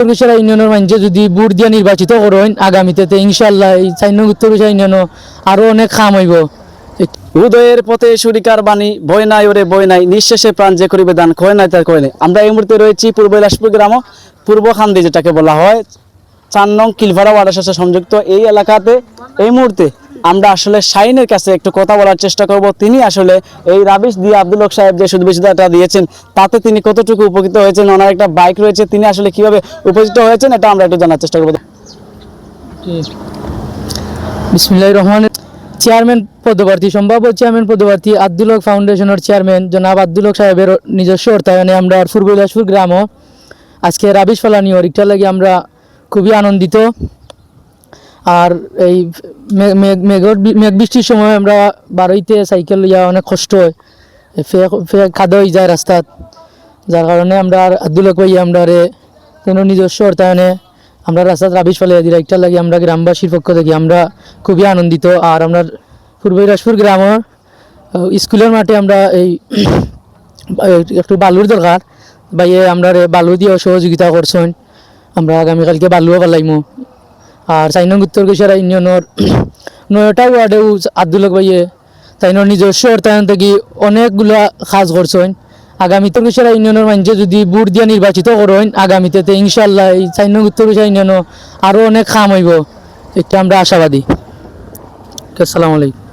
উত্তরকুশিয়ারা ইউনিয়নের মানুষে যদি ভোট দিয়ে নির্বাচিত করেন আগামীতে ইনশাল্লাহ এই 4 নং উত্তরকুশিয়া ইউনিয়নও আরও অনেক কাম হইব। উদয়ের পথে সুরিকার বাণী, ভয় নাই ওরে ভয় নাই, নিঃশেষে প্রাণ যে করিবে দান, ক্ষয় নাই তার ক্ষয় নেই। আমরা এই মুহূর্তে রয়েছি পূর্ব বিলাসপুর গ্রাম, পূর্ব খান্দি যেটাকে বলা হয়, 4 নং কিলভাড়া ওয়ার্ডের সাথে সংযুক্ত এই এলাকাতে। এই মুহূর্তে আমরা আসলে শাহিনের কাছে একটু কথা বলার চেষ্টা করব। তিনি আসলে এই রাবিশ দিয়ে আব্দুল হক সাহেব যে সুবিধাটা দিয়েছেন তাতে তিনি কতটুকু উপকৃত হয়েছেন, ওনার একটা বাইক রয়েছে, তিনি আসলে কিভাবে উপকৃত হয়েছেন এটা আমরা একটু জানার চেষ্টা করব। বিসমিল্লাহির রহমানির চেয়ারম্যান পদপ্রার্থী, সম্ভাব্য চেয়ারম্যান পদপ্রার্থী আব্দুল হক ফাউন্ডেশনের চেয়ারম্যান জনাব আব্দুল হক সাহেবের নিজস্ব অর্থায়নে আমরা পূর্ব বিলাসপুর গ্রামও আজকে রাবিশ ফলানি হরিকটার লাগে আমরা খুবই আনন্দিত। আর এই মেঘ বৃষ্টির সময় আমরা বারোইতে সাইকেল লইয়া অনেক কষ্ট হয়, খাদ হয়ে যায় রাস্তাত, যার কারণে আমরা আব্দুল হক ভাই আমরা নিজস্ব অর্থায়নে আমরা রাস্তাত রাবিশ ফেলে দিই। একটার লাগে আমরা গ্রামবাসীর পক্ষ থেকে আমরা খুবই আনন্দিত। আর আমরা পূর্ব বিলাসপুর গ্রামের স্কুলের মাঠে আমরা এই একটু বালুর দরকার, ভাইয়ে আমরা বালু দিয়ে সহযোগিতা করছেন, আমরা আগামীকালকে বালুও পালাইমু। আর 4 নং উত্তরকুশিয়ারা ইউনিয়নের 9টা ওয়ার্ডেও আব্দুল হক ভাইয়ে তাই নিজস্ব অর্থায়ন থেকে অনেকগুলা কাজ করছেন। আগামী উত্তরকুশিয়ারা ইউনিয়নের মানুষে যদি ভোট দিয়ে নির্বাচিত করেন আগামীতে ইনশাল্লাহ এই 4 নং উত্তরকুশিয়া ইউনিয়নও আরও অনেক কাম হইব, এটা আমরা আশাবাদী। আসসালামু আলাইকুম।